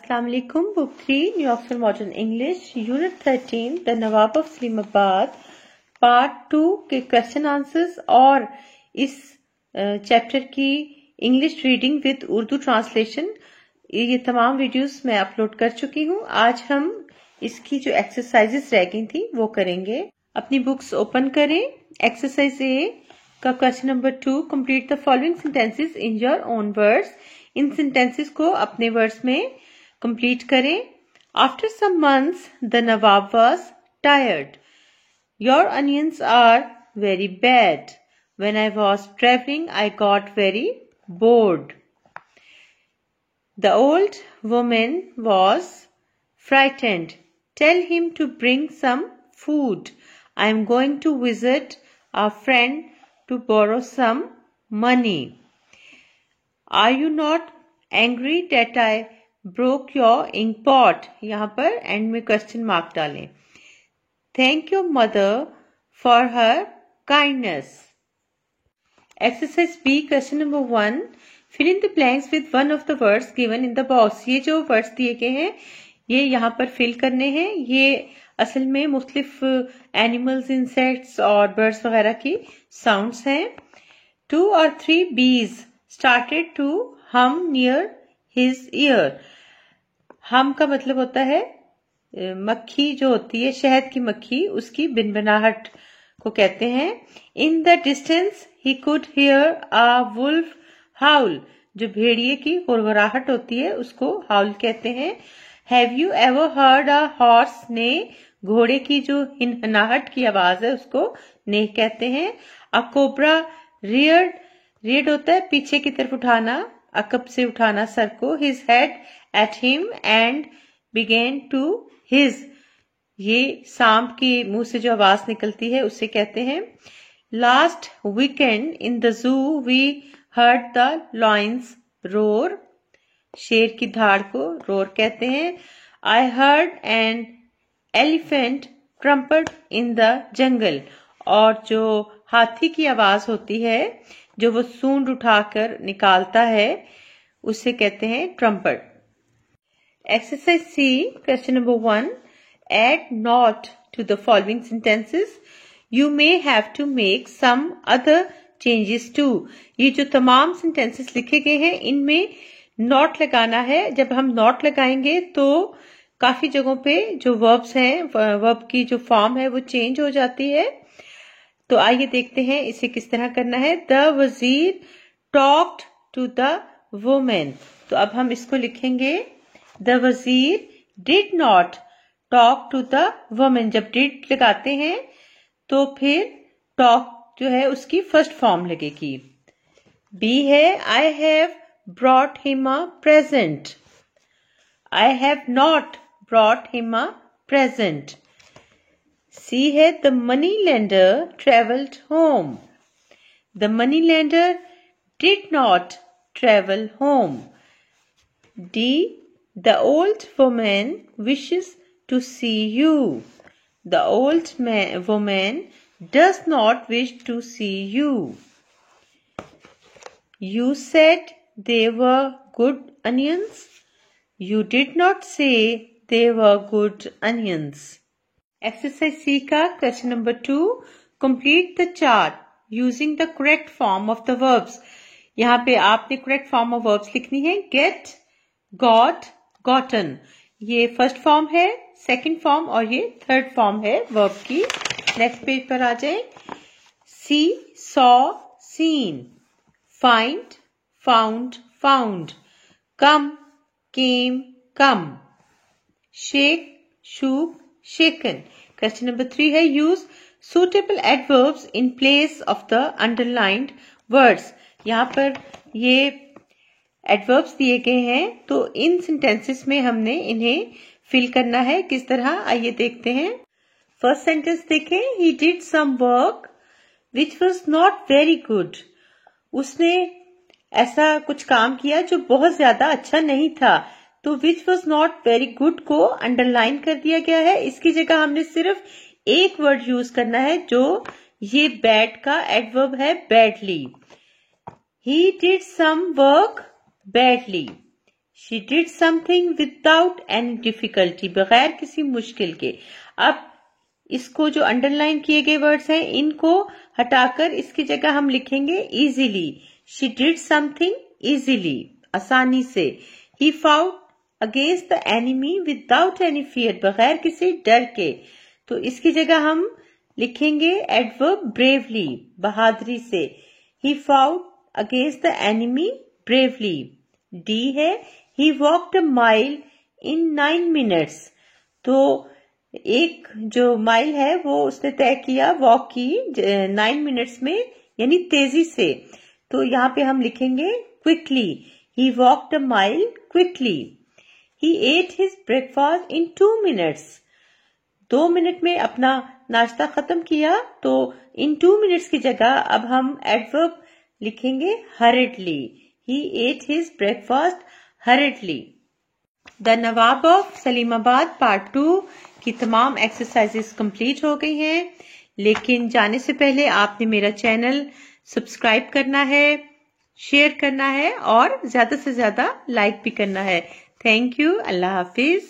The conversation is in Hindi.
Assalamu alaikum. Book 3, New Oxford Modern English, Unit 13, The Nawab of Islamabad, Part 2 के क्वेश्चन आंसर्स और इस चैप्टर की English reading with Urdu translation, ये तमाम वीडियोस मैं अपलोड कर चुकी हूँ। आज हम इसकी जो एक्सरसाइजेस रह गई थी वो करेंगे। अपनी बुक्स ओपन करें। एक्सरसाइज ए का question number 2, complete the following sentences in your own words. इन सेंटेंसेस को अपने वर्ड्स में कंप्लीट करें। After some months the Nawab was tired. Your onions are very bad. When I was travelling I got very bored. The old woman was frightened. Tell him to bring some food. I am going to visit a friend to borrow some money. Are you not angry that I broke your ink pot? यहाँ पर एंड में क्वेश्चन मार्क डालें। Thank your mother for her kindness. Exercise B, question number 1. Fill in the blanks with one of the words given in the box. ये जो words दिए गए हैं ये यहाँ पर फिल करने हैं। ये असल में मुख्तलिफ एनिमल्स, इंसेक्ट्स और बर्ड्स वगैरह की साउंड्स हैं। 2 or 3 bees started to hum near his ear. hum का मतलब होता है मक्खी जो होती है, शहद की मक्खी, उसकी बिनबिनाहट को कहते हैं। In the distance he could hear a wolf howl. जो भेड़िए की गुरगुराहट होती है उसको हाउल कहते हैं। Have you ever heard a horse neigh? घोड़े की जो हिनहनाहट की आवाज है उसको नेह कहते हैं। A cobra reared, रीड होता है पीछे की तरफ उठाना, अकब से उठाना सर को। His head at him and began to hiss, ये सांप की मुंह से जो आवाज निकलती है उसे कहते हैं। Last weekend in the zoo we heard the lion's roar. शेर की धाड़ को रोर कहते हैं। I heard an elephant trumpet in the jungle, और जो हाथी की आवाज होती है जो वो सूंड उठाकर निकालता है उसे कहते हैं trumpet. Exercise C, question number 1. Add not to the following sentences. You may have to make some other changes to. ये जो तमाम सेंटेंसेस लिखे गए हैं इनमें नॉट लगाना है। जब हम नॉट लगाएंगे तो काफी जगहों पे जो वर्ब्स हैं, वर्ब की जो फॉर्म है वो चेंज हो जाती है। तो आइए देखते हैं इसे किस तरह करना है। द वजीर टॉक्ड टू द वुमेन। तो अब हम इसको लिखेंगे the Wazir did not talk to the women. जब डिड लगाते हैं तो फिर टॉक जो है उसकी फर्स्ट फॉर्म लगेगी। बी है I have brought him a present. I have not brought him a present. C है the money lender traveled home. The money lender did not travel home. D, the old woman wishes to see you. The old woman does not wish to see you. You said they were good onions. You did not say they were good onions. Exercise C का question number 2, complete the chart using the correct form of the verbs. यहाँ पे आपने करेक्ट फॉर्म ऑफ वर्ब्स लिखनी है। गेट, गॉट, गॉटन, ये फर्स्ट फॉर्म है, सेकंड फॉर्म और ये थर्ड फॉर्म है वर्ब की। नेक्स्ट पेज पर आ जाए। See, saw, seen. Find, found, found. Come, came, come. Shake, shook, shaken. Question number 3 है use suitable adverbs in place of the underlined words. यहाँ पर ये adverbs दिए गए हैं तो इन sentences में हमने इन्हें fill करना है। किस तरह, आइए देखते हैं। First sentence देखें। He did some work which was not very good. उसने ऐसा कुछ काम किया जो बहुत ज्यादा अच्छा नहीं था। तो which was not very good को अंडरलाइन कर दिया गया है। इसकी जगह हमने सिर्फ एक वर्ड यूज करना है जो ये बैड का एडवर्ब है, badly. He did some work badly. She did something without any difficulty, बगैर किसी मुश्किल के। अब इसको जो अंडरलाइन किए गए वर्ड्स हैं इनको हटाकर इसकी जगह हम लिखेंगे easily. She did something easily, आसानी से। He fought against the enemy without any fear, बगैर किसी डर के। तो इसकी जगह हम लिखेंगे एडवर्ब ब्रेवली, बहादुरी से। He fought against the enemy bravely. D है he walked a mile in 9 minutes, तो एक जो माइल है वो उसने तय किया, वॉक की 9 मिनट्स में, यानी तेजी से। तो यहाँ पे हम लिखेंगे quickly, he walked a mile quickly. He ate his breakfast in 2 minutes, 2 minute में अपना नाश्ता खत्म किया। तो इन 2 मिनट्स की जगह अब हम एडवर्ब लिखेंगे hurriedly. He ate his breakfast hurriedly. The Nawab of Salimabad part 2 की तमाम एक्सरसाइजेस कंप्लीट हो गई हैं, लेकिन जाने से पहले आपने मेरा चैनल सब्सक्राइब करना है, शेयर करना है और ज्यादा से ज्यादा लाइक भी करना है। Thank you. Allah Hafiz.